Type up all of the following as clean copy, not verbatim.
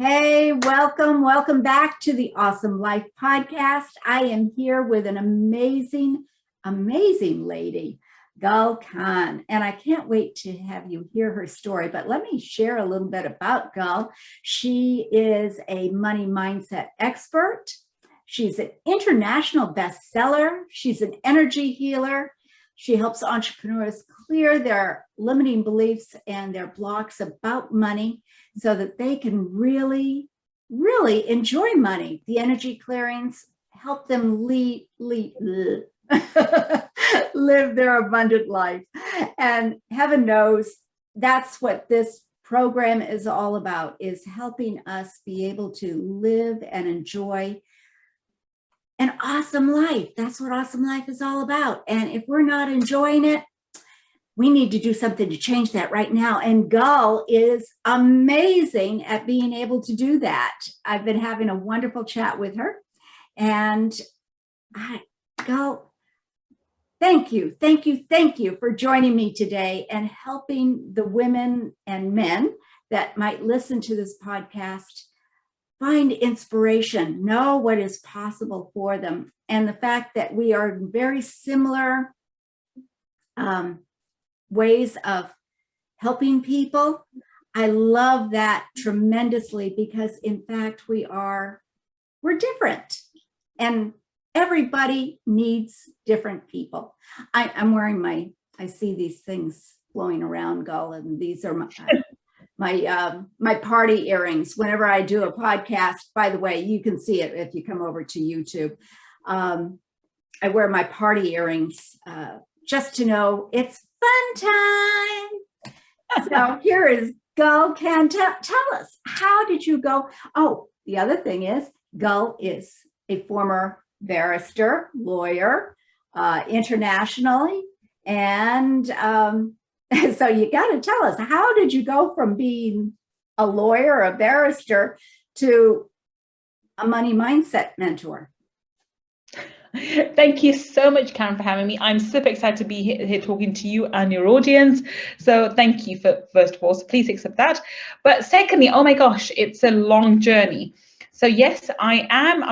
Hey, welcome back to the Awesome Life Podcast. I am here with an amazing lady, Gull Khan, and I can't wait to have you hear her story. But let me share a little bit about Gull. She is a money mindset expert. She's an international bestseller. She's an energy healer. She helps entrepreneurs clear their limiting beliefs and their blocks about money so that they can really enjoy money. The energy clearings help them live their abundant life. And heaven knows that's what this program is all about, is helping us be able to live and enjoy an awesome life. That's what awesome life is all about. And if we're not enjoying it, we need to do something to change that right now. And Gull is amazing at being able to do that. I've been having a wonderful chat with her. And Gull, thank you for joining me today and helping the women and men that might listen to this podcast find inspiration, know what is possible for them. And the fact that we are in very similar ways of helping people. I love that tremendously because in fact we're different and everybody needs different people. I'm wearing I see these things flowing around, Gull, and these are my party earrings. Whenever I do a podcast, by the way, you can see it if you come over to YouTube. I wear my party earrings just to know it's fun time. So here is Gull Khan. Tell us, how did you go? Oh, the other thing is Gull is a former barrister, lawyer, internationally. And so you got to tell us, how did you go from being a lawyer, a barrister, to a money mindset mentor? Thank you so much, Karen, for having me. I'm super excited to be here talking to you and your audience. So thank you first of all, so please accept that. But secondly, oh my gosh, it's a long journey. So yes, I am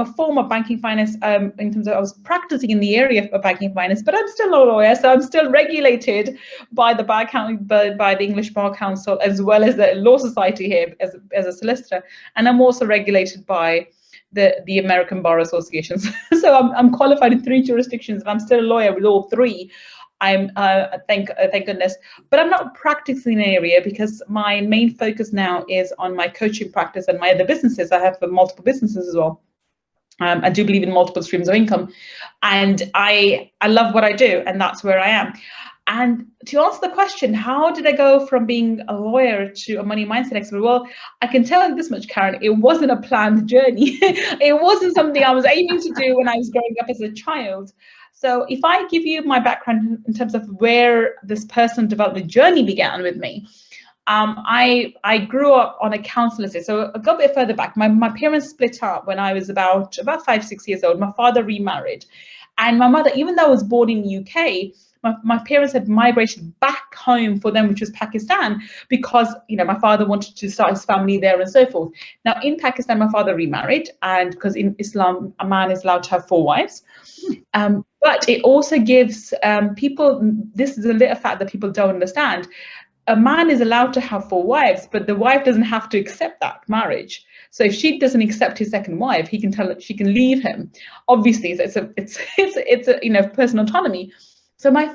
a former banking finance, in terms of I was practicing in the area of banking finance, but I'm still a lawyer. So I'm still regulated by the by the English Bar Council, as well as the Law Society here as a solicitor. And I'm also regulated by the American Bar Associations. So I'm qualified in 3 jurisdictions, and I'm still a lawyer with all 3. I'm thank goodness, but I'm not practicing in an area because my main focus now is on my coaching practice and my other businesses. I have multiple businesses as well. I do believe in multiple streams of income, and I love what I do, and that's where I am. And to answer the question, how did I go from being a lawyer to a money mindset expert? Well, I can tell you this much, Karen, it wasn't a planned journey. It wasn't something I was aiming to do when I was growing up as a child. So if I give you my background in terms of where this personal development journey began with me, I grew up on a council estate. So I go a bit further back. My parents split up when I was about 5-6 years old. My father remarried. And my mother, even though I was born in the UK, my parents had migrated back home for them, which was Pakistan, because my father wanted to start his family there and so forth. Now in Pakistan, my father remarried, and because in Islam, a man is allowed to have 4 wives. But it also gives people, this is a little fact that people don't understand. A man is allowed to have 4 wives, but the wife doesn't have to accept that marriage. So if she doesn't accept his second wife, he can tell her she can leave him. Obviously, it's a personal autonomy. So my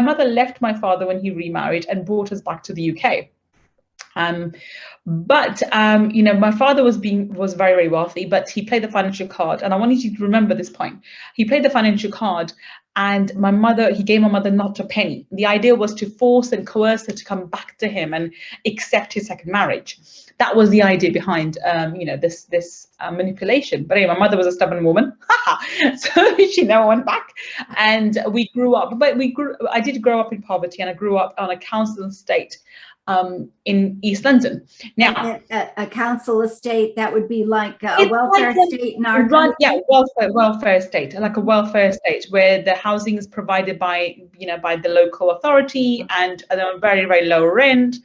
mother left my father when he remarried and brought us back to the UK. But my father was very, very wealthy, but he played the financial card. And I wanted you to remember this point. He played the financial card, and he gave my mother not a penny. The idea was to force and coerce her to come back to him and accept his second marriage. That was the idea behind, this manipulation. But anyway, my mother was a stubborn woman, so she never went back. And we grew up, but I did grow up in poverty, and I grew up on a council estate in East London. Now, a council estate, that would be like a welfare estate in our country. Yeah, welfare estate, like a welfare estate where the housing is provided by the local authority, and a very, very low rent.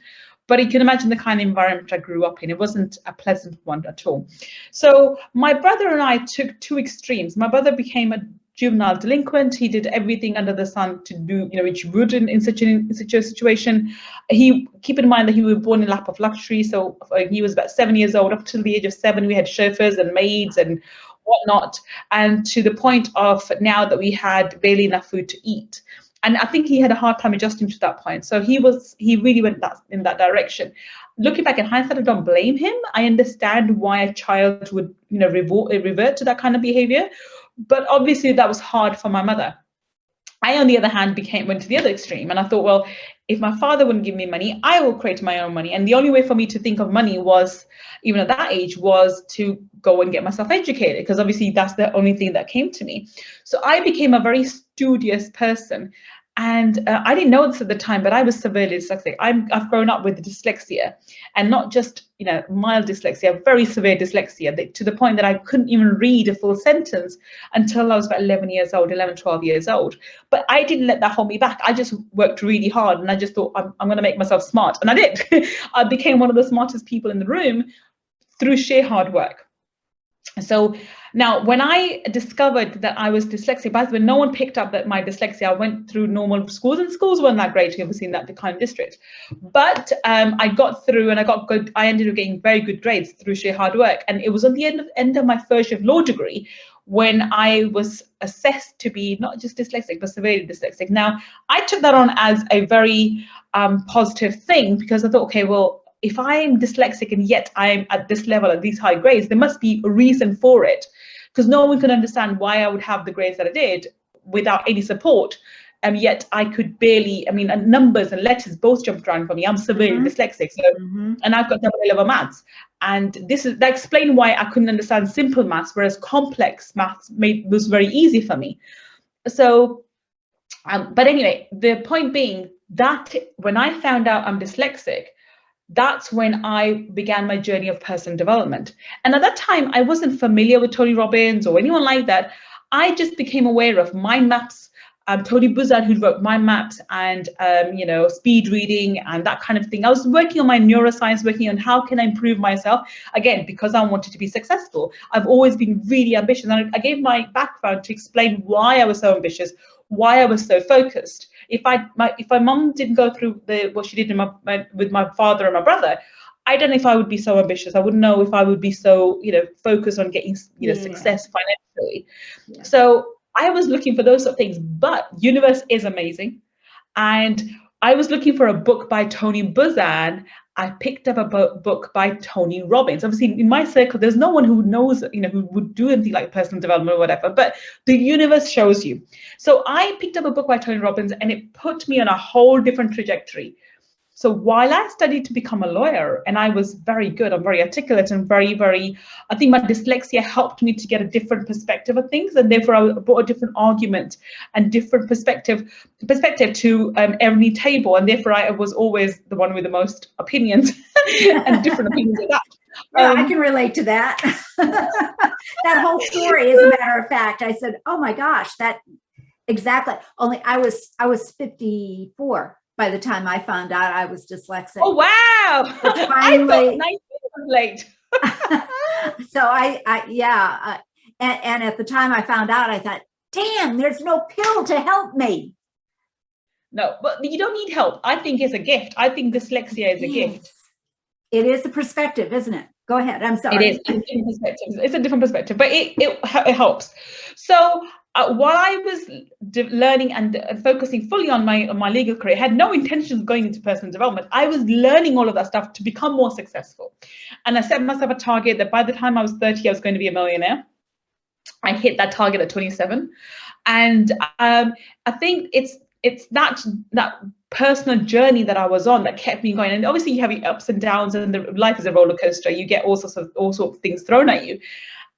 But you can imagine the kind of environment I grew up in. It wasn't a pleasant one at all. So my brother and I took two extremes. My brother became a juvenile delinquent. He did everything under the sun to do, which you would in such a situation. Keep in mind that he was born in a lap of luxury. So he was about 7 years old. Up till the age of 7, we had chauffeurs and maids and whatnot. And to the point of now that we had barely enough food to eat. And I think he had a hard time adjusting to that point. So he really went in that direction. Looking back in hindsight, I don't blame him. I understand why a child would, revert to that kind of behavior. But obviously that was hard for my mother. I, on the other hand, went to the other extreme. And I thought, well, if my father wouldn't give me money, I will create my own money. And the only way for me to think of money was, even at that age, was to go and get myself educated, because obviously that's the only thing that came to me. So I became a very studious person. And I didn't know this at the time, but I was severely dyslexic. I've grown up with dyslexia, and not just mild dyslexia, very severe dyslexia, to the point that I couldn't even read a full sentence until I was about 11, 12 years old. But I didn't let that hold me back. I just worked really hard, and I just thought, I'm going to make myself smart. And I did. I became one of the smartest people in the room through sheer hard work. So now, when I discovered that I was dyslexic, by the way, no one picked up that my dyslexia. I went through normal schools, and schools weren't that great, obviously, in that Kahn district. But I got through, and I got good. I ended up getting very good grades through sheer hard work. And it was at the end of my first year of law degree when I was assessed to be not just dyslexic, but severely dyslexic. Now, I took that on as a very positive thing, because I thought, okay, well, if I'm dyslexic and yet I'm at this level, at these high grades, there must be a reason for it, because no one can understand why I would have the grades that I did without any support. And yet I could barely, numbers and letters both jumped around for me. I'm severely dyslexic. So, and I've got double A-level maths. And that explained why I couldn't understand simple maths, whereas complex maths was very easy for me. So, but anyway, the point being that when I found out I'm dyslexic, that's when I began my journey of personal development. And at that time, I wasn't familiar with Tony Robbins or anyone like that. I just became aware of mind maps, Tony Buzan, who wrote mind maps, and speed reading and that kind of thing. I was working on my neuroscience, working on how can I improve myself, again, because I wanted to be successful. I've always been really ambitious. And I gave my background to explain why I was so ambitious, why I was so focused. If my mom didn't go through what she did with my father and my brother, I don't know if I would be so ambitious. I wouldn't know if I would be so focused on getting success financially. Yeah. So I was looking for those sort of things. But universe is amazing, and I was looking for a book by Tony Buzan. I picked up a book by Tony Robbins. Obviously, in my circle, there's no one who knows, who would do anything like personal development or whatever, but the universe shows you. So I picked up a book by Tony Robbins, and it put me on a whole different trajectory. So while I studied to become a lawyer, and I was very good, I'm very articulate and very, very, I think my dyslexia helped me to get a different perspective of things. And therefore I brought a different argument and different perspective to every table. And therefore I was always the one with the most opinions and different opinions of that. Yeah, I can relate to that. That whole story, as a matter of fact, I said, oh my gosh, that exactly. Only I was 54. By the time I found out I was dyslexic. Oh, wow. Finally, I thought 19 was late. So and at the time I found out, I thought, damn, there's no pill to help me. No, but you don't need help. I think it's a gift. I think dyslexia is a gift. It is a perspective, isn't it? Go ahead. I'm sorry. It is. It's a different perspective, but it helps. So while I was learning and focusing fully on my legal career, I had no intention of going into personal development. I was learning all of that stuff to become more successful. And I set myself a target that by the time I was 30, I was going to be a millionaire. I hit that target at 27. And I think it's that personal journey that I was on that kept me going. And obviously you have your ups and downs, and life is a roller coaster. You get all sorts of things thrown at you.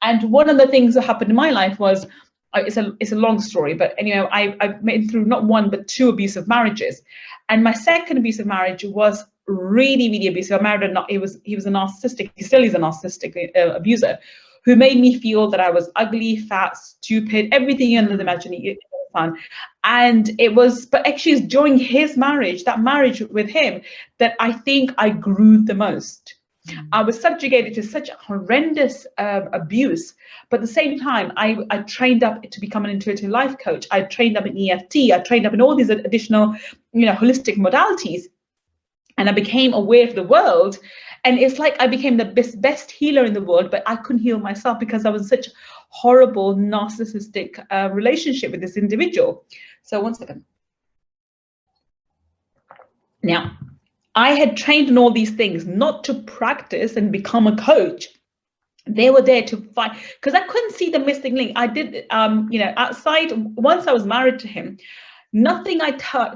And one of the things that happened in my life was, it's a long story, but anyway, I made through not one but 2 abusive marriages, and my second abusive marriage was really, really abusive. I married he was a narcissistic. He still is a narcissistic abuser, who made me feel that I was ugly, fat, stupid, everything under the son. And but actually it's during his marriage, that marriage with him, that I think I grew the most. I was subjugated to such horrendous abuse, but at the same time, I trained up to become an intuitive life coach. I trained up in EFT. I trained up in all these additional, holistic modalities, and I became aware of the world. And it's like I became the best healer in the world, but I couldn't heal myself because I was in such a horrible, narcissistic relationship with this individual. So 1 second. Now, I had trained in all these things, not to practice and become a coach. They were there to fight, because I couldn't see the missing link. I did, outside, once I was married to him, nothing I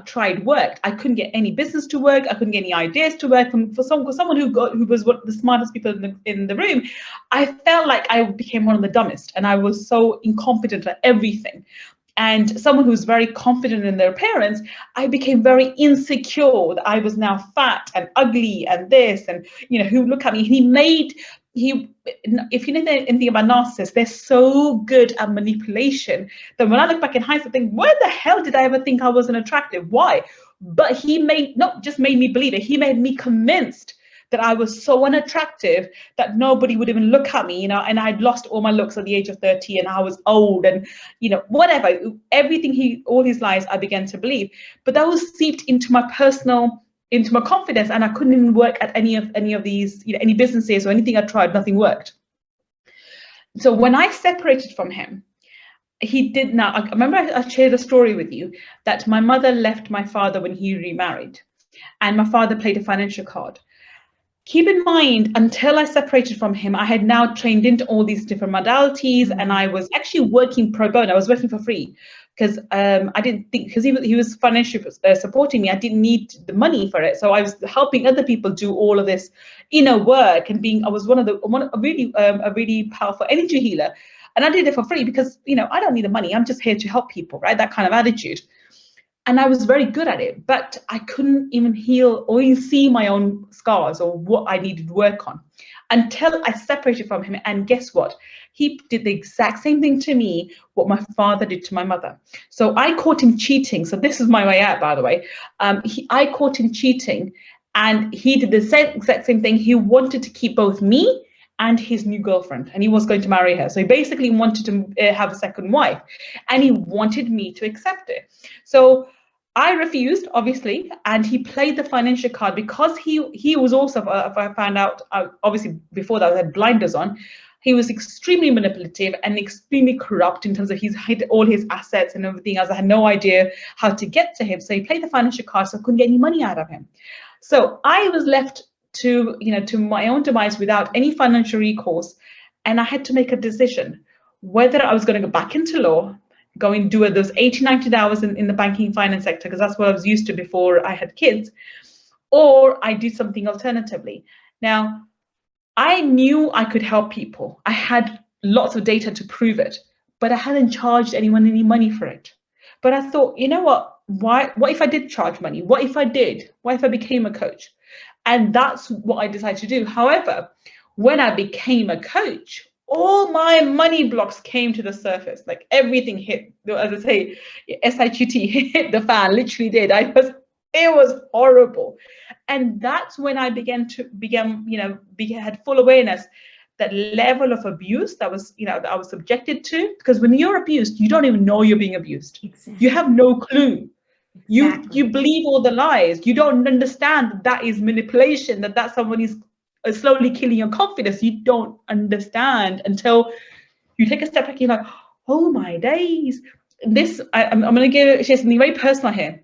tried worked. I couldn't get any business to work. I couldn't get any ideas to work. And for someone who was one of the smartest people in the room, I felt like I became one of the dumbest, and I was so incompetent at everything. And someone who's very confident in their appearance, I became very insecure that I was now fat and ugly and this, and who look at me. If you know anything about narcissists, they're so good at manipulation that when I look back in hindsight, I think, where the hell did I ever think I wasn't attractive? Why? But he not just made me believe it, he made me convinced that I was so unattractive that nobody would even look at me, and I'd lost all my looks at the age of 30, and I was old, and whatever, everything all his lies I began to believe. But that was seeped into my confidence, and I couldn't even work at any of these, any businesses or anything I tried, nothing worked. So when I separated from him, he did now. I remember I shared a story with you that my mother left my father when he remarried, and my father played a financial card. Keep in mind, until I separated from him, I had now trained into all these different modalities, and I was actually working pro bono. I was working for free because I didn't think, because he was financially supporting me, I didn't need the money for it. So I was helping other people do all of this inner work, and I was a really powerful energy healer. And I did it for free because, I don't need the money. I'm just here to help people, right? That kind of attitude. And I was very good at it, but I couldn't even heal or even see my own scars or what I needed work on until I separated from him. And guess what? He did the exact same thing to me, what my father did to my mother. So I caught him cheating. So this is my way out, by the way. I caught him cheating, and he did the exact same thing. He wanted to keep both me and his new girlfriend, and he was going to marry her. So he basically wanted to have a second wife, and he wanted me to accept it. So I refused, obviously, and he played the financial card because he was also, if I found out, obviously before that I had blinders on, he was extremely manipulative and extremely corrupt in terms of he's hid all his assets and everything else. I had no idea how to get to him. So he played the financial card, so I couldn't get any money out of him. So I was left to my own demise without any financial recourse, and I had to make a decision whether I was going to go back into law, go and do those 80, 90 hours in the banking finance sector, because that's what I was used to before I had kids, or I do something alternatively. Now, I knew I could help people. I had lots of data to prove it, but I hadn't charged anyone any money for it. But I thought, you know what? What if I did charge money? What if I did? What if I became a coach? And that's what I decided to do. However, when I became a coach, all my money blocks came to the surface. Like everything hit, as I say, SIQT hit the fan, literally did. It was horrible. And that's when I had full awareness that level of abuse that I was subjected to. Because when you're abused, you don't even know you're being abused. Exactly. You have no clue. Exactly. You believe all the lies. You don't understand that is manipulation, that someone is slowly killing your confidence. You don't understand until you take a step back. You're like, oh my days. I'm going to share something very personal here.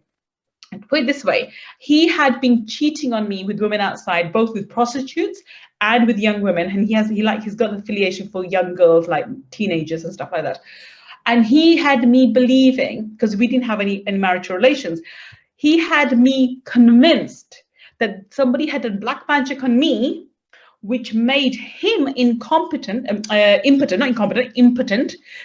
Put it this way, he had been cheating on me with women outside, both with prostitutes and with young women. And he's got an affiliation for young girls, like teenagers and stuff like that. And he had me believing, because we didn't have any marital relations, he had me convinced that somebody had done black magic on me, which made him impotent.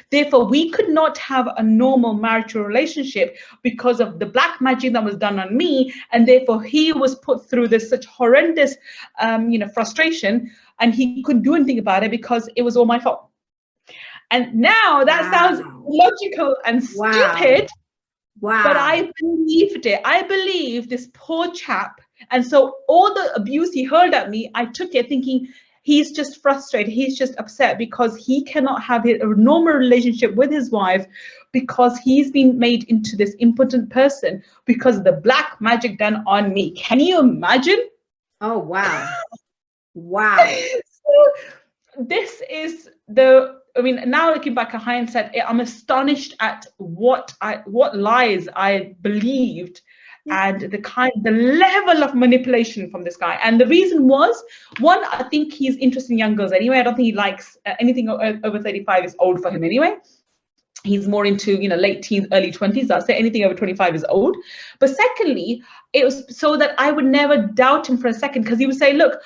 Therefore, we could not have a normal marital relationship because of the black magic that was done on me. And therefore, he was put through this such horrendous, frustration, and he couldn't do anything about it because it was all my fault. And now that sounds logical and stupid, but I believed it. I believed this poor chap. And so all the abuse he hurled at me, I took it thinking he's just frustrated. He's just upset because he cannot have a normal relationship with his wife because he's been made into this impotent person because of the black magic done on me. Can you imagine? Oh, wow. Wow. So this is now looking back at hindsight, I'm astonished at what lies I believed and the level of manipulation from this guy. And the reason was, one, I think he's interested in young girls anyway. I don't think he likes anything over 35 is old for him anyway. He's more into, late teens, early 20s. I'd say anything over 25 is old. But secondly, it was so that I would never doubt him for a second, because he would say, look,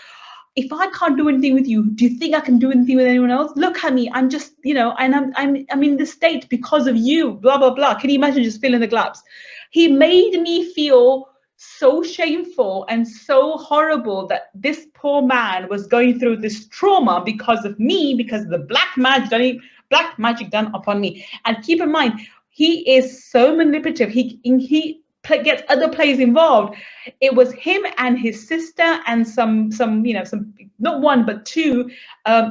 if I can't do anything with you, do you think I can do anything with anyone else? Look at me, I'm just, and I'm in this state because of you, blah, blah, blah. Can you imagine just fill in the gaps? He made me feel so shameful and so horrible that this poor man was going through this trauma because of me, because of the black magic done upon me. And keep in mind, he is so manipulative. He gets other players involved. It was him and his sister and some not one but two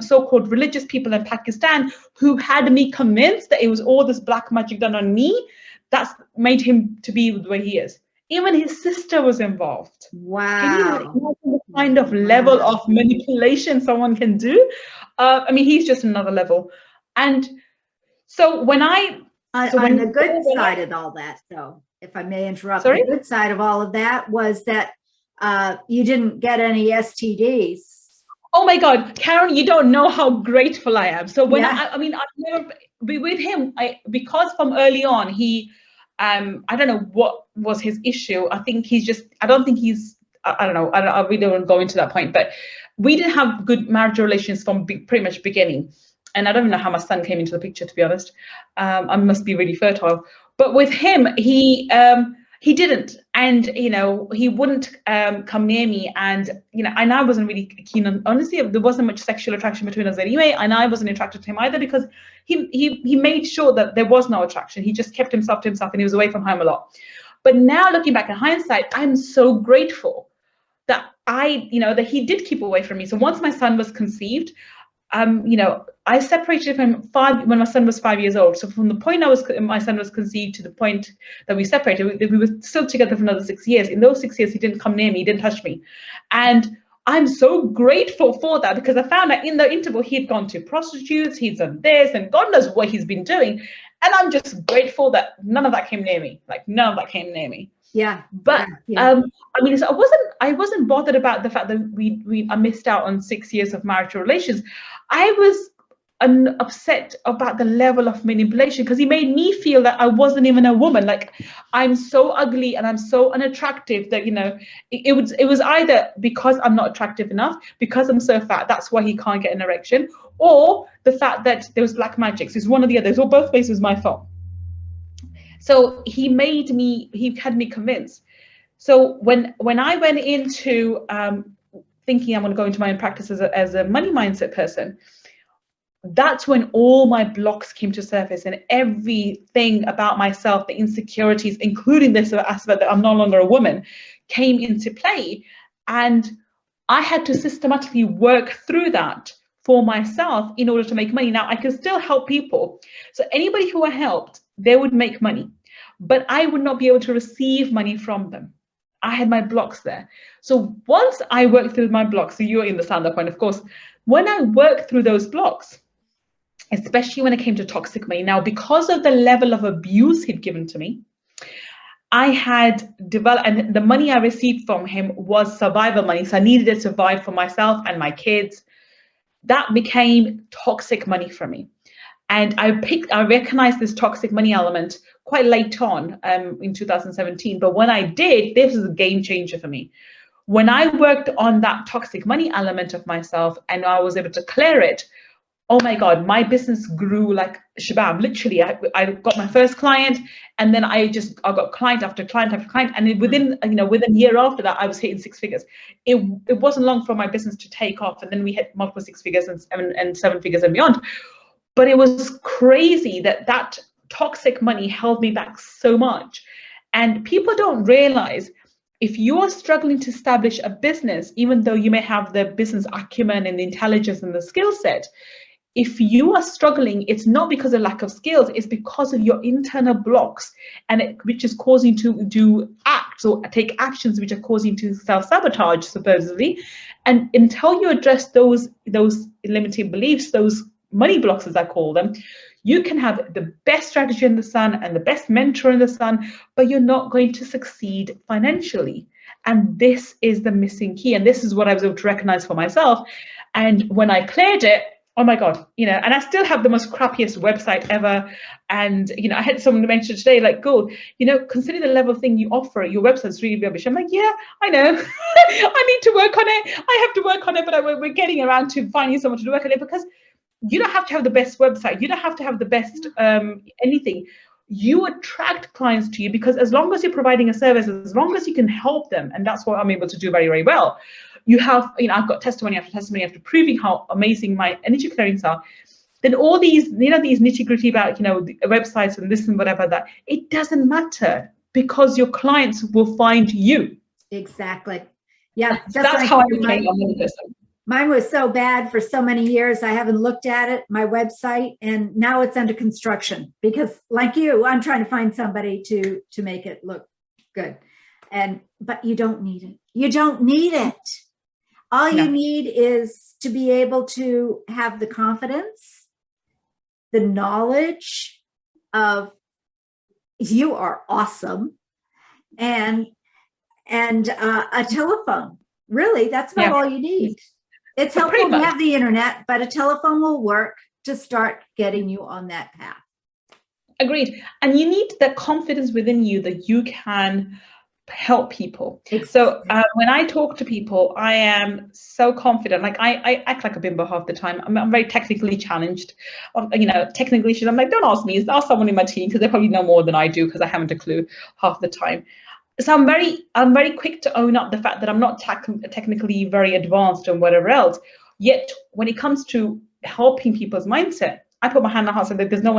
so-called religious people in Pakistan who had me convinced that it was all this black magic done on me that's made him to be the way he is. Even his sister was involved. Wow. Can you imagine the kind of level of manipulation someone can do? He's just another level. And so when on the good side of all that, though, if I may interrupt, the good side of all of that was that you didn't get any STDs. Oh my God, Karen, you don't know how grateful I am. So when I've never been with him, because from early on, he, I don't know what was his issue. I think I really don't go into that point, but we didn't have good marital relations from pretty much beginning. And I don't even know how my son came into the picture, to be honest. I must be really fertile. But with him, he didn't, and he wouldn't come near me, and and I wasn't really keen on. Honestly, there wasn't much sexual attraction between us anyway, and I wasn't attracted to him either because he made sure that there was no attraction. He just kept himself to himself, and he was away from home a lot. But now looking back in hindsight, I'm so grateful that that he did keep away from me. So once my son was conceived, I separated from when my son was 5 years old. So from the point my son was conceived to the point that we separated, we were still together for another 6 years. In those 6 years, he didn't come near me, he didn't touch me. And I'm so grateful for that, because I found that in the interval, he'd gone to prostitutes, he'd done this, and God knows what he's been doing. And I'm just grateful that none of that came near me. Yeah. But I wasn't bothered about the fact that I missed out on 6 years of marital relations. I was upset about the level of manipulation, because he made me feel that I wasn't even a woman. Like, I'm so ugly and I'm so unattractive that it was either because I'm not attractive enough, because I'm so fat, that's why he can't get an erection, or the fact that there was black magic. So it's one or the other. So both ways was my fault. So he had me convinced. So when I went into thinking I'm going to go into my own practice as a money mindset person, that's when all my blocks came to surface, and everything about myself, the insecurities, including this aspect that I'm no longer a woman, came into play. And I had to systematically work through that for myself in order to make money. Now, I can still help people. So anybody who I helped, they would make money, but I would not be able to receive money from them. I had my blocks there. So once I worked through my blocks, so you're in the stand-up point, of course, when I worked through those blocks, especially when it came to toxic money, now, because of the level of abuse he'd given to me, I had developed, and the money I received from him was survival money. So I needed to survive for myself and my kids. That became toxic money for me. And I recognized this toxic money element quite late on in 2017. But when I did, this was a game changer for me. When I worked on that toxic money element of myself and I was able to clear it, oh my God, my business grew like shabam. Literally, I got my first client, and then I got client after client after client. And within a year after that, I was hitting 6 figures. It wasn't long for my business to take off. And then we hit multiple 6 figures and seven figures and beyond. But it was crazy that toxic money held me back so much. And people don't realize, if you are struggling to establish a business, even though you may have the business acumen and the intelligence and the skill set, if you are struggling, it's not because of lack of skills, it's because of your internal blocks, which is causing you to do acts or take actions which are causing you to self-sabotage, supposedly. And until you address those limiting beliefs, those money blocks, as I call them, you can have the best strategy in the sun and the best mentor in the sun, but you're not going to succeed financially. And this is the missing key. And this is what I was able to recognize for myself. And when I cleared it, oh my God, and I still have the most crappiest website ever. And, I had someone mention today, like, Gull, consider the level of thing you offer. Your website's really rubbish. I'm like, yeah, I know. I need to work on it. I have to work on it, but we're getting around to finding someone to work on it, because you don't have to have the best website. You don't have to have the best anything. You attract clients to you because as long as you're providing a service, as long as you can help them, and that's what I'm able to do very, very well. You have, I've got testimony after proving how amazing my energy clearings are. Then all these, these nitty gritty about, the websites and this and whatever, that it doesn't matter, because your clients will find you. Exactly. Yeah. That's how I became a money person. Mine was so bad for so many years. I haven't looked at it, my website, and now it's under construction because, like you, I'm trying to find somebody to make it look good. But you don't need it. You don't need it. All you need is to be able to have the confidence, the knowledge of you are awesome, and a telephone. Really, that's about all you need. It's helpful to have the internet, but a telephone will work to start getting you on that path. Agreed. And you need the confidence within you that you can help people. Exactly. So when I talk to people, I am so confident. Like I act like a bimbo half the time. I'm very technically challenged. Technical issues. I'm like, don't ask me. Ask someone in my team, because they probably know more than I do, because I haven't a clue half the time. So I'm very quick to own up the fact that I'm not technically very advanced and whatever else. Yet when it comes to helping people's mindset, I put my hand on the heart and say that there's no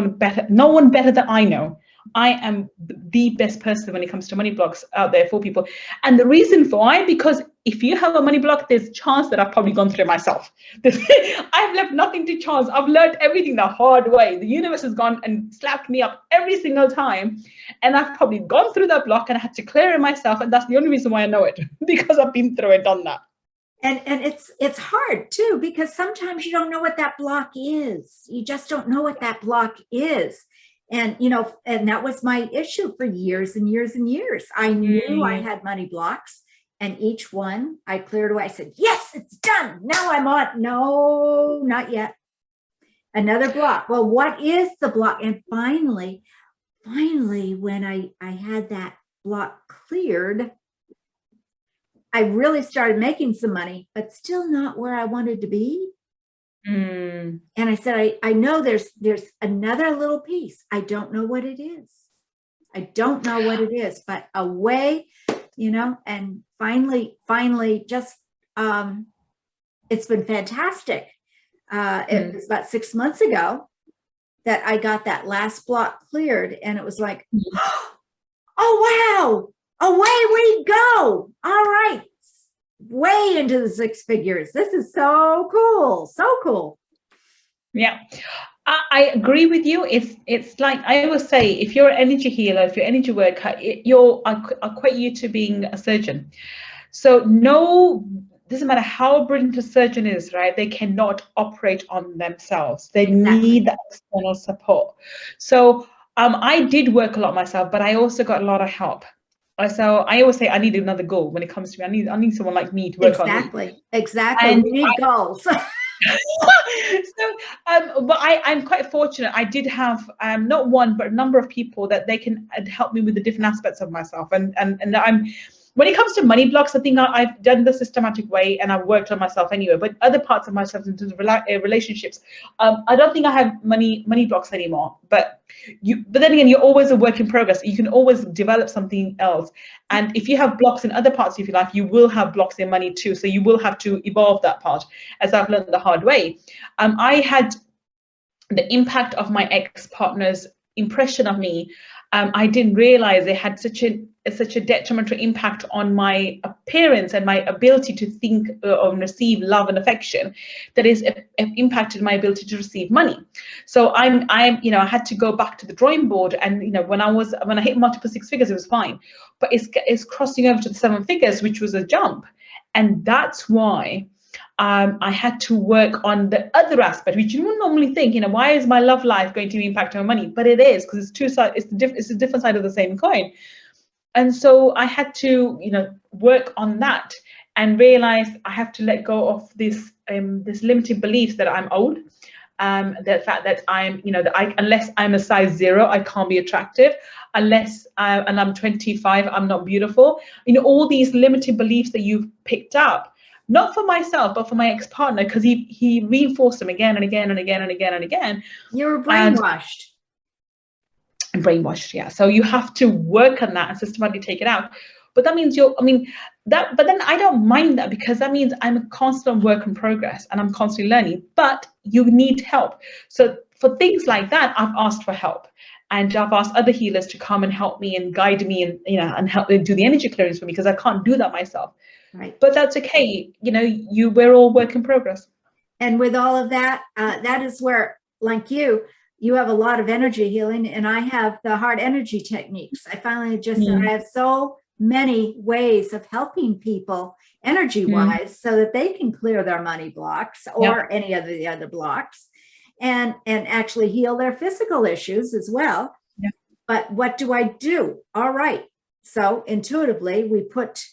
one better than I know. I am the best person when it comes to money blocks out there for people. And the reason for why, because if you have a money block, there's a chance that I've probably gone through it myself. I've left nothing to chance. I've learned everything the hard way. The universe has gone and slapped me up every single time. And I've probably gone through that block and I had to clear it myself. And that's the only reason why I know it, because I've been through it, done that. And it's hard too, because sometimes you don't know what that block is. You just don't know what that block is. And, and that was my issue for years and years and years. I knew I had money blocks, and each one I cleared away. I said, yes, it's done. Now I'm on. No, not yet. Another block. Well, what is the block? And finally, when I had that block cleared, I really started making some money, but still not where I wanted to be. And I said, I know there's another little piece. I don't know what it is. But a way, and finally just, it's been fantastic. It was about 6 months ago that I got that last block cleared, and it was like, oh, wow, away we go. All right. Way into the six figures. This is so cool. Yeah, I agree with you. It's like I always say, if you're an energy healer, if you're an energy worker, I equate you to being a surgeon. So doesn't matter how brilliant a surgeon is, right? They cannot operate on themselves. They need that external support. So I did work a lot myself, but I also got a lot of help. So I always say I need another goal when it comes to me. I need someone like me to work on me. Exactly. And we need goals. But I'm quite fortunate. I did have not one, but a number of people that they can help me with the different aspects of myself. And I'm, when it comes to money blocks, I think I've done the systematic way and I've worked on myself anyway. But other parts of myself, in terms of relationships, I don't think I have money blocks anymore. But then again, you're always a work in progress. You can always develop something else. And if you have blocks in other parts of your life, you will have blocks in money too. So you will have to evolve that part, as I've learned the hard way. I had the impact of my ex-partner's impression of me, I didn't realize it had such a detrimental impact on my appearance and my ability to think or receive love and affection, that is impacted my ability to receive money. So I had to go back to the drawing board, and when I hit multiple six figures, it was fine, but it's crossing over to the seven figures, which was a jump, and that's why I had to work on the other aspect, which you wouldn't normally think, why is my love life going to impact my money? But it is, because it's two sides. It's a different side of the same coin. And so I had to, work on that and realize I have to let go of this limited belief that I'm old, the fact that I'm, unless I'm a size 0, I can't be attractive. Unless and I'm 25, I'm not beautiful. All these limited beliefs that you've picked up. Not for myself, but for my ex-partner, because he reinforced them again and again and again and again and again. You were brainwashed. And brainwashed, yeah. So you have to work on that and systematically take it out. But that means but then I don't mind that, because that means I'm a constant work in progress and I'm constantly learning. But you need help. So for things like that, I've asked for help. And I've asked other healers to come and help me and guide me and and help do the energy clearance for me, because I can't do that myself. Right. But that's okay. We're all work in progress. And with all of that, that is where, like you have a lot of energy healing, and I have the heart energy techniques. I finally I have so many ways of helping people energy-wise so that they can clear their money blocks or any of the other blocks, and actually heal their physical issues as well. Yeah. But what do I do? All right. So intuitively, we put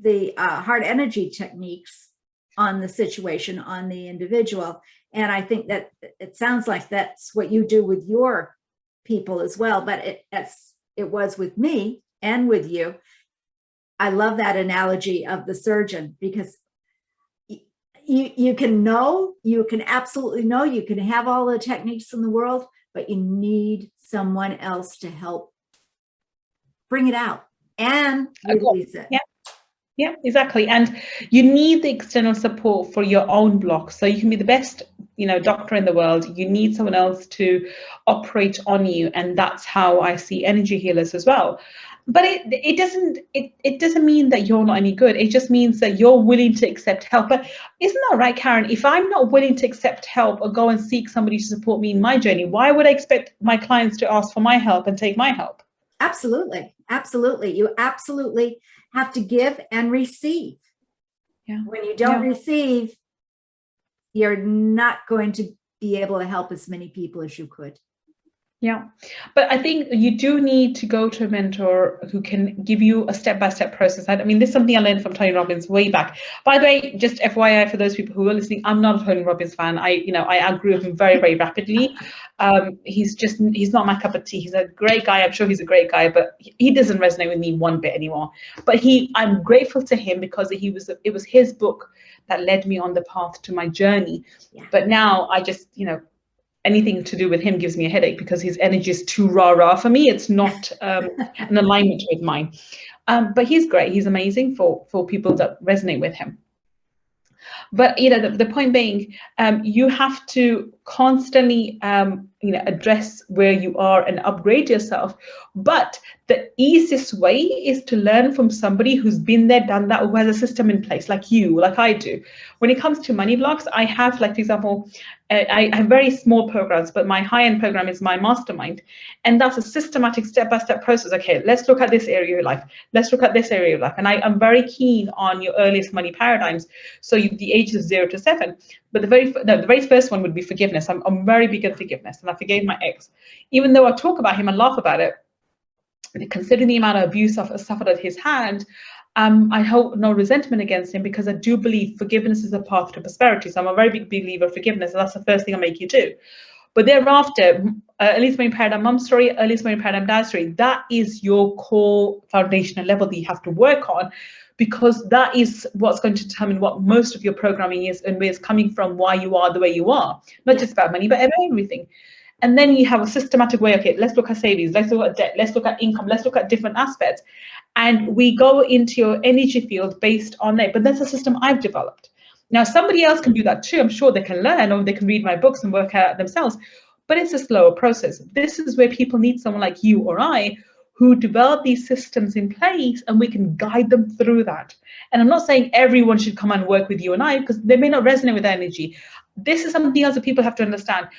the heart energy techniques on the situation, on the individual. And I think that it sounds like that's what you do with your people as well. But it was with me and with you. I love that analogy of the surgeon, because you can absolutely know, you can have all the techniques in the world, but you need someone else to help bring it out and release it. Yeah. Yeah, exactly. And you need the external support for your own blocks. So you can be the best, doctor in the world. You need someone else to operate on you. And that's how I see energy healers as well. But it doesn't mean that you're not any good. It just means that you're willing to accept help. But isn't that right, Karen? If I'm not willing to accept help or go and seek somebody to support me in my journey, why would I expect my clients to ask for my help and take my help? Absolutely. Absolutely. You absolutely have to give and receive. Yeah. When you don't receive, you're not going to be able to help as many people as you could. Yeah, but I think you do need to go to a mentor who can give you a step-by-step process. I mean, this is something I learned from Tony Robbins way back. By the way, just FYI for those people who are listening, I'm not a Tony Robbins fan. I grew with him very, very rapidly. He's not my cup of tea. He's a great guy. I'm sure he's a great guy, but he doesn't resonate with me one bit anymore. But I'm grateful to him, because it was his book that led me on the path to my journey. Yeah. But now I just, anything to do with him gives me a headache, because his energy is too rah-rah for me. It's not an alignment with mine. But he's great. He's amazing for people that resonate with him. But the point being, you have to constantly address where you are and upgrade yourself. But the easiest way is to learn from somebody who's been there, done that, who has a system in place, like you, like I do. When it comes to money blocks, I have, like, for example, I have very small programs, but my high-end program is my mastermind. And that's a systematic step-by-step process. Okay, let's look at this area of your life. Let's look at this area of life. And I'm very keen on your earliest money paradigms. So the ages of 0 to 7. But the very first one would be forgiveness. I'm very big on forgiveness, and I forgave my ex. Even though I talk about him and laugh about it, considering the amount of abuse I've suffered at his hand, I hold no resentment against him, because I do believe forgiveness is a path to prosperity. So I'm a very big believer of forgiveness, and that's the first thing I make you do. But thereafter, earliest money paradigm mum's story, earliest money paradigm dad's story, that is your core foundational level that you have to work on, because that is what's going to determine what most of your programming is, and where it's coming from, why you are the way you are. Not just about money, but everything. And then you have a systematic way. Okay, let's look at savings, let's look at debt, let's look at income, let's look at different aspects. And we go into your energy field based on it. But that's a system I've developed. Now, somebody else can do that too. I'm sure they can learn, or they can read my books and work out themselves, but it's a slower process. This is where people need someone like you or I who develop these systems in place, and we can guide them through that. And I'm not saying everyone should come and work with you and I, because they may not resonate with energy. This is something else that people have to understand.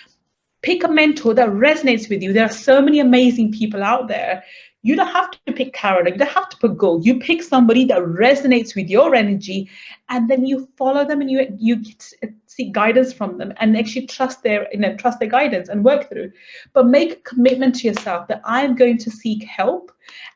Pick a mentor that resonates with you. There are so many amazing people out there. You don't have to pick Karen, you don't have to pick Gull. You pick somebody that resonates with your energy, and then you follow them, and you seek guidance from them, and actually trust their guidance and work through. But make a commitment to yourself that I'm going to seek help,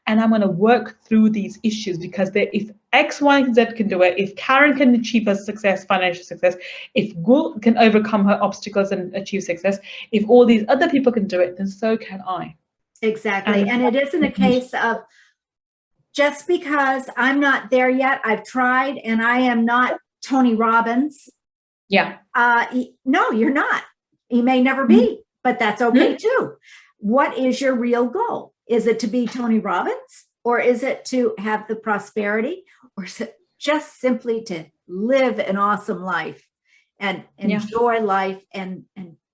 and I'm going to work through these issues, because if X, Y, and Z can do it, if Karen can achieve a success, financial success, if Gull can overcome her obstacles and achieve success, if all these other people can do it, then so can I. Exactly. And it isn't a case of just because I'm not there yet, I've tried, and I am not Tony Robbins. Yeah. No, you're not. You may never be, but that's okay too. What is your real goal? Is it to be Tony Robbins, or is it to have the prosperity, or is it just simply to live an awesome life and enjoy life and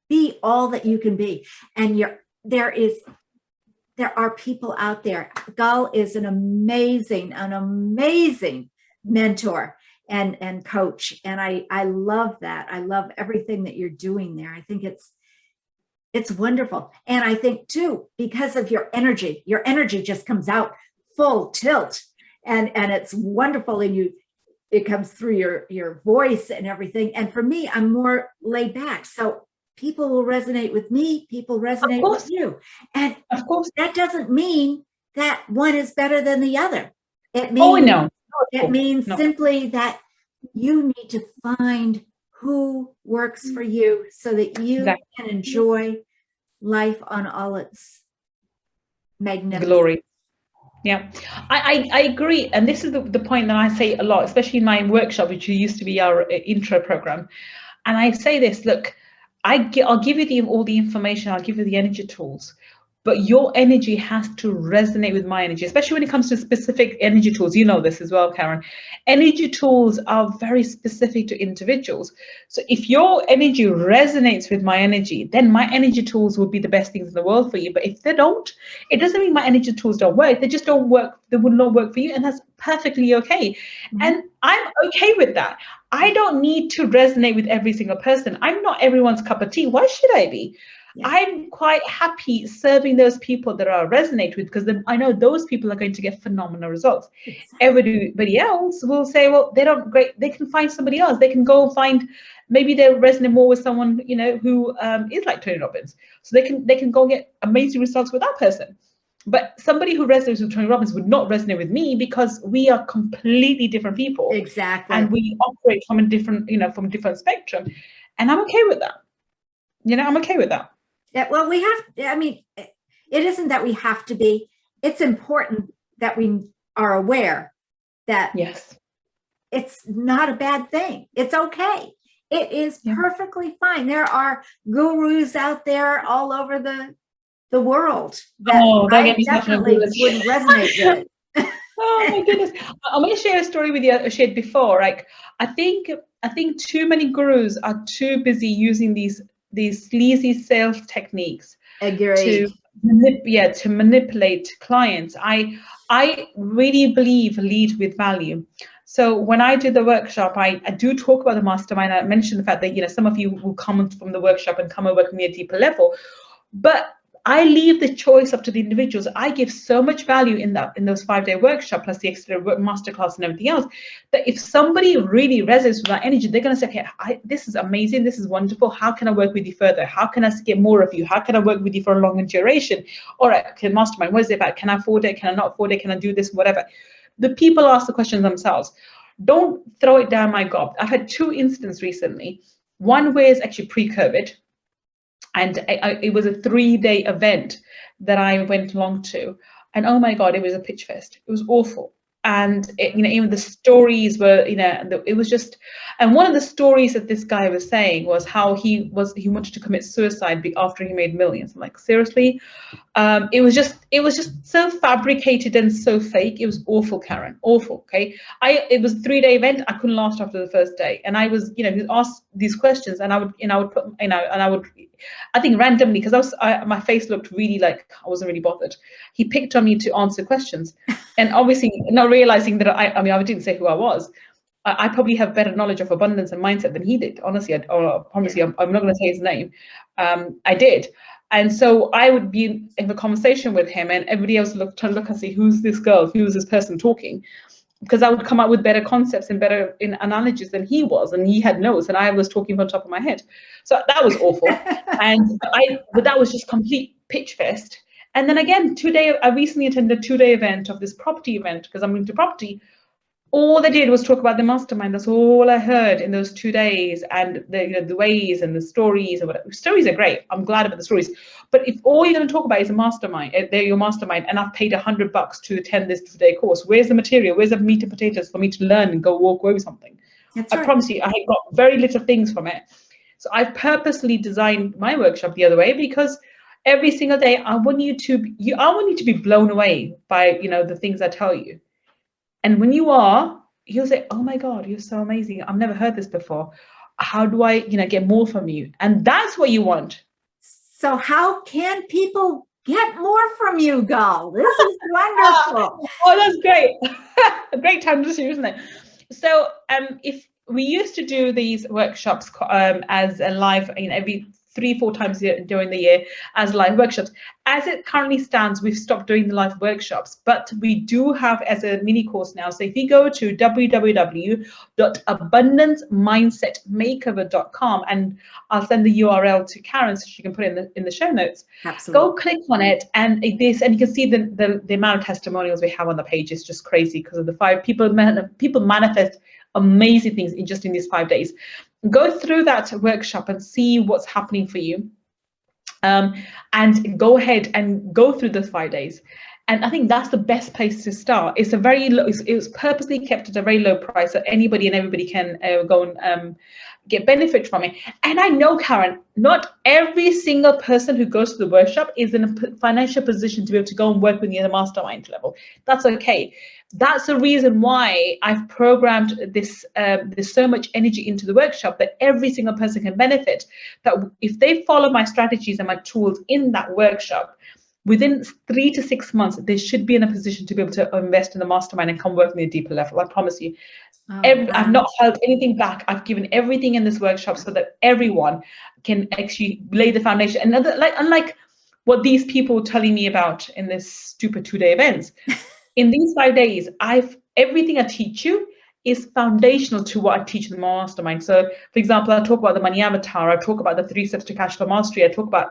be all that you can be? And there are people out there. Gull is an amazing mentor and coach. And I love that. I love everything that you're doing there. I think it's wonderful. And I think too, because of your energy just comes out full tilt, and it's wonderful. And it comes through your voice and everything. And for me, I'm more laid back. So people will resonate with me, people resonate with you. And of course, that doesn't mean that one is better than the other. It means, it means simply that you need to find who works for you, so that you can enjoy life on all its magnificence. Glory. Yeah, I agree. And this is the point that I say a lot, especially in my workshop, which used to be our intro program. And I say this, look, I'll give you all the information, I'll give you the energy tools, but your energy has to resonate with my energy, especially when it comes to specific energy tools. You know this as well, Karen. Energy tools are very specific to individuals. So if your energy resonates with my energy, then my energy tools will be the best things in the world for you. But if they don't, it doesn't mean my energy tools don't work. They just don't work. They would not work for you. And that's perfectly okay. Mm-hmm. And I'm okay with that. I don't need to resonate with every single person. I'm not everyone's cup of tea. Why should I be? Yeah. I'm quite happy serving those people that I resonate with, because then I know those people are going to get phenomenal results. Exactly. Everybody else will say, well, they don't great. They can find somebody else. They can go find, maybe they'll resonate more with someone, who is like Tony Robbins. So they can go get amazing results with that person. But somebody who resonates with Tony Robbins would not resonate with me, because we are completely different people. Exactly. And we operate from a different, from a different spectrum. And I'm okay with that. I'm okay with that. Yeah, well, it isn't that we have to be. It's important that we are aware that it's not a bad thing. It's okay. It is perfectly fine. There are gurus out there all over the world that I definitely wouldn't resonate with. Oh my goodness. I'm going to share a story with you I shared before. Like, I think too many gurus are too busy using these sleazy sales techniques to manipulate clients. I really believe lead with value. So when I do the workshop, I do talk about the mastermind. I mentioned the fact that some of you will come from the workshop and come and work with me at a deeper level, but I leave the choice up to the individuals. I give so much value in those 5-day workshop, plus the extra masterclass and everything else, that if somebody really resonates with that energy, they're going to say, okay, this is amazing. This is wonderful. How can I work with you further? How can I get more of you? How can I work with you for a longer duration? All right, okay, mastermind, what is it about? Can I afford it? Can I not afford it? Can I do this? Whatever. The people ask the questions themselves. Don't throw it down my gob. I've had 2 instances recently. One where it's actually pre-COVID. And it was a 3-day event that I went along to. And oh my God, it was a pitch fest. It was awful. and even the stories were, it was just. And one of the stories that this guy was saying was how he wanted to commit suicide after he made millions. I'm like, seriously? It was just so fabricated and so fake. It was awful, Karen, awful. Okay, it was a 3-day event. I couldn't last after the first day, and I was, he asked these questions, and I would put, and I would, I think randomly, because my face looked really like I wasn't really bothered. He picked on me to answer questions, and obviously not realizing that I didn't say who I was. I probably have better knowledge of abundance and mindset than he did. Honestly, I promise you, I'm not going to say his name. I did. And so I would be in a conversation with him, and everybody else would try to look and see, who's this girl, who's this person talking? Because I would come up with better concepts and better analogies than he was, and he had notes, and I was talking from the top of my head. So that was awful. But that was just complete pitch fest. And then again, I recently attended a 2-day event of this property event, because I'm into property. All they did was talk about the mastermind. That's all I heard in those 2 days, and the ways and the stories and whatever. Stories are great. I'm glad about the stories. But if all you're going to talk about is a mastermind, they're your mastermind, and I've paid $100 to attend this 2-day course, where's the material? Where's the meat and potatoes for me to learn and go walk away with something? That's right. I promise you, I got very little things from it. So I've purposely designed my workshop the other way, because every single day I want you to be blown away by the things I tell you. And when you are, you'll say, oh my God, you're so amazing. I've never heard this before. How do I, get more from you? And that's what you want. So how can people get more from you, Gull? This is wonderful. Oh, that's great. A great time to see, isn't it? So if we used to do these workshops as a live, every 3-4 times during the year as live workshops. As it currently stands, we've stopped doing the live workshops, but we do have as a mini course now. So if you go to www.abundancemindsetmakeover.com, and I'll send the URL to Karen so she can put it in the show notes. Absolutely. Go click on it, and you can see the amount of testimonials we have on the page is just crazy, because of the 5 people manifest amazing things in these 5 days. Go through that workshop and see what's happening for you, and go ahead and go through those 5 days. And I think that's the best place to start. It's a very low, it was purposely kept at a very low price, so anybody and everybody can go and get benefit from it. And I know, Karen, not every single person who goes to the workshop is in a financial position to be able to go and work with you at a mastermind level. That's okay. That's the reason why I've programmed this. There's so much energy into the workshop that every single person can benefit. That if they follow my strategies and my tools in that workshop, within 3 to 6 months, they should be in a position to be able to invest in the mastermind and come work with me at a deeper level. I promise you. I've not held anything back. I've given everything in this workshop so that everyone can actually lay the foundation. And unlike what these people were telling me about in this stupid 2-day events, in these 5 days, everything I teach you is foundational to what I teach in the mastermind. So, for example, I talk about the money avatar. I talk about the 3 steps to cash flow mastery. I talk about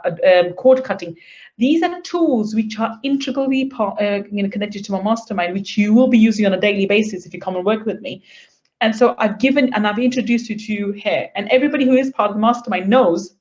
cord cutting. These are tools which are integrally connected to my mastermind, which you will be using on a daily basis if you come and work with me. And so I've introduced you to here. And everybody who is part of the mastermind knows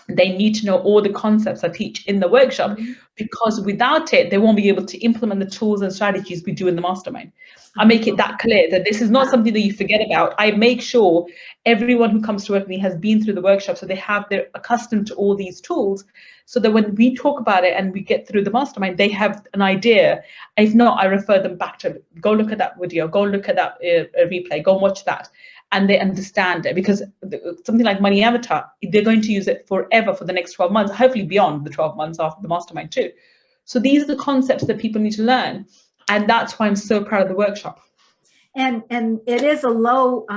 they need to know all the concepts I teach in the workshop, because without it, they won't be able to implement the tools and strategies we do in the mastermind. I make it that clear that this is not something that you forget about. I make sure everyone who comes to work with me has been through the workshop, so they're accustomed to all these tools, so that when we talk about it and we get through the mastermind, they have an idea. If not, I refer them back to, go look at that video, go look at that replay, go and watch that. And they understand it, because something like Money Avatar, they're going to use it forever for the next 12 months, hopefully beyond the 12 months after the mastermind too. So these are the concepts that people need to learn. And that's why I'm so proud of the workshop. And it is a low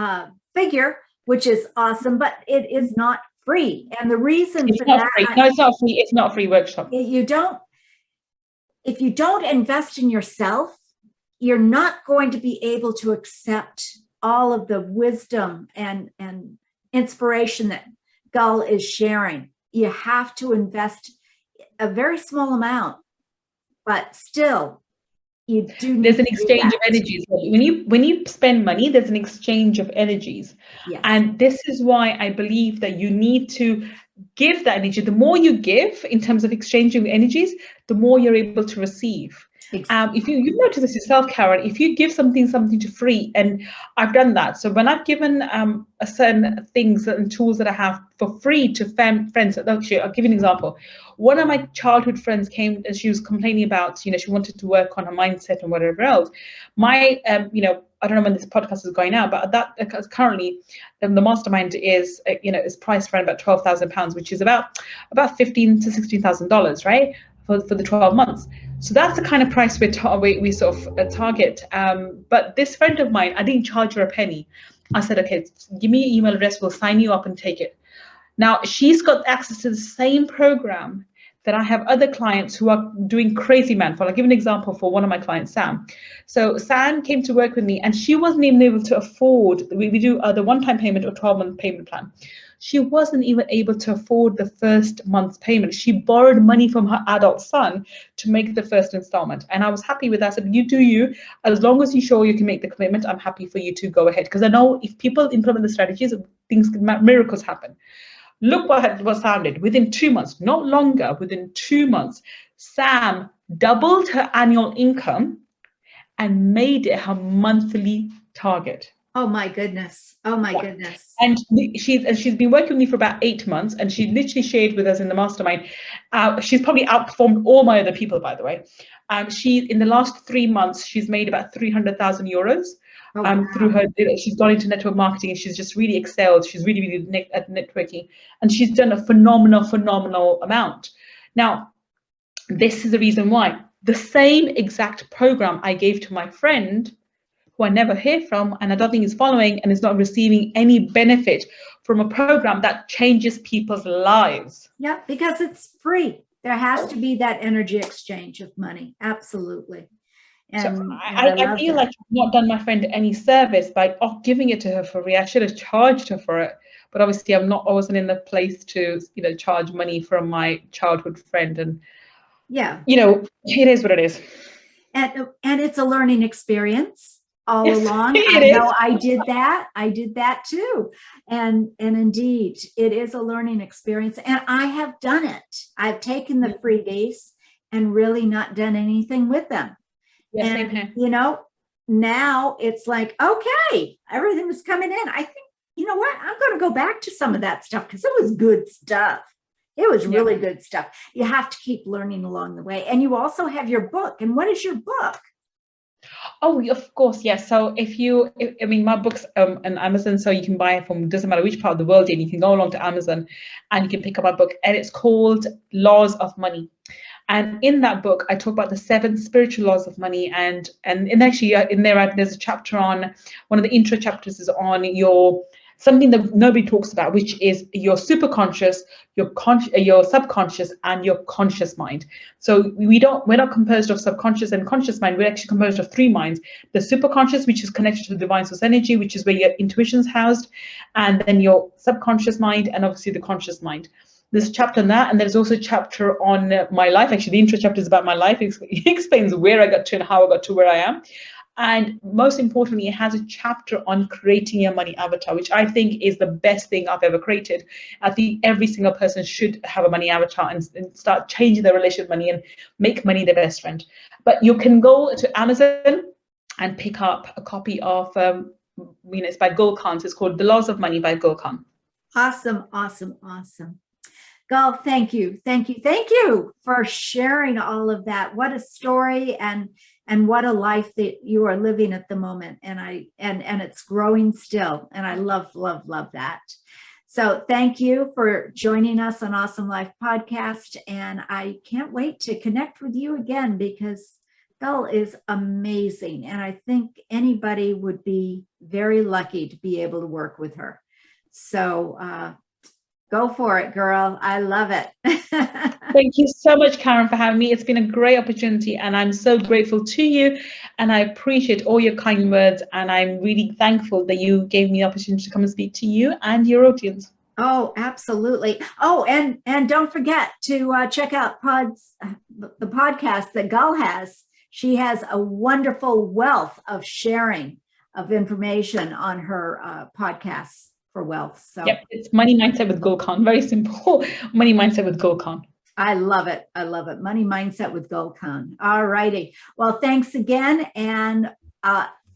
figure, which is awesome, but it is not free. And the reason it's not free. No, it's not free. It's not a free workshop. If you don't invest in yourself, you're not going to be able to accept all of the wisdom and inspiration that Gull is sharing. You have to invest a very small amount, but still, you do. There's an exchange of energies. When you spend money, there's an exchange of energies. Yes. And this is why I believe that you need to give that energy. The more you give in terms of exchanging energies, the more you're able to receive. If you notice this yourself, Karen, if you give something to free, and I've done that. So when I've given a certain things and tools that I have for free to friends, actually, I'll give you an example. One of my childhood friends came and she was complaining about, she wanted to work on her mindset and whatever else. My, I don't know when this podcast is going out, but that currently the mastermind is, is priced around about £12,000, which is about $15,000 to $16,000, right? For the 12 months. So that's the kind of price we sort of target. But this friend of mine, I didn't charge her a penny. I said, okay, give me your email address, we'll sign you up and take it. Now, she's got access to the same program that I have other clients who are doing crazy man. I'll give an example for one of my clients, Sam. So Sam came to work with me and she wasn't even able to afford, we do the one-time payment or 12-month payment plan. She wasn't even able to afford the first month's payment. She borrowed money from her adult son to make the first installment. And I was happy with that. I said, you do you. As long as you're sure you can make the commitment, I'm happy for you to go ahead. Because I know if people implement the strategies, miracles happen. Look what Sam did. Within 2 months, not longer, within 2 months, Sam doubled her annual income and made it her monthly target. Oh my goodness. Oh my goodness. And she's been working with me for about 8 months, and she literally shared with us in the mastermind. She's probably outperformed all my other people, by the way. She, in the last 3 months, she's made about 300,000 euros. Wow. Through her, she's gone into network marketing and she's just really excelled. She's really at networking, and she's done a phenomenal amount. Now, this is the reason why. The same exact program I gave to my friend, who I never hear from, and I don't think is following and is not receiving any benefit from a program that changes people's lives. Yeah, because it's free. There has to be that energy exchange of money. Absolutely. And, so I feel like I've not done my friend any service by giving it to her for free. I should have charged her for it, but obviously I wasn't in the place to charge money from my childhood friend. And yeah, it is what it is. And it's a learning experience all along. I know I did that too. And indeed, it is a learning experience. And I have done it. I've taken the freebies and really not done anything with them. Yes, and, now it's like, okay, everything is coming in. I think, you know what? I'm going to go back to some of that stuff because it was good stuff. It was really good stuff. You have to keep learning along the way. And you also have your book. And what is your book? Oh, of course, yes. So my book's on Amazon, so you can buy it from, doesn't matter which part of the world, and you can go along to Amazon and you can pick up my book. And it's called Laws of Money. And in that book, I talk about the 7 spiritual laws of money. And actually in there, there's a chapter on, one of the intro chapters is on something that nobody talks about, which is your superconscious, your subconscious, and your conscious mind. So we're not composed of subconscious and conscious mind. We're actually composed of 3 minds: the superconscious, which is connected to the divine source energy, which is where your intuition's housed, and then your subconscious mind, and obviously the conscious mind. There's a chapter on that, and there's also a chapter on my life. Actually, the intro chapter is about my life. It explains where I got to and how I got to where I am. And most importantly, it has a chapter on creating your money avatar, which I think is the best thing I've ever created. I think every single person should have a money avatar and start changing their relationship with money and make money their best friend. But you can go to Amazon and pick up a copy of, it's by Gull Khan. So it's called The Laws of Money by Gull Khan. Awesome. Gull, thank you for sharing all of that. What a story and what a life that you are living at the moment. And it's growing still. And I love that. So thank you for joining us on Awesome Life Podcast. And I can't wait to connect with you again because Gull is amazing. And I think anybody would be very lucky to be able to work with her. So, go for it, girl. I love it. Thank you so much, Karen, for having me. It's been a great opportunity, and I'm so grateful to you. And I appreciate all your kind words. And I'm really thankful that you gave me the opportunity to come and speak to you and your audience. Oh, absolutely. Oh, and don't forget to check out the podcast that Gull has. She has a wonderful wealth of sharing of information on her podcasts for wealth. So yep, it's Money Mindset with Gull Khan. Very simple. Money Mindset with Gull Khan. I love it. I love it. Money Mindset with Gull Khan. All righty. Well, thanks again. And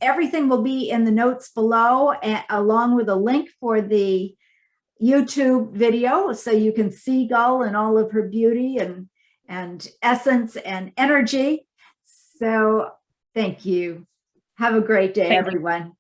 everything will be in the notes below, along with a link for the YouTube video, so you can see Gull and all of her beauty and essence and energy. So thank you. Have a great day, everyone.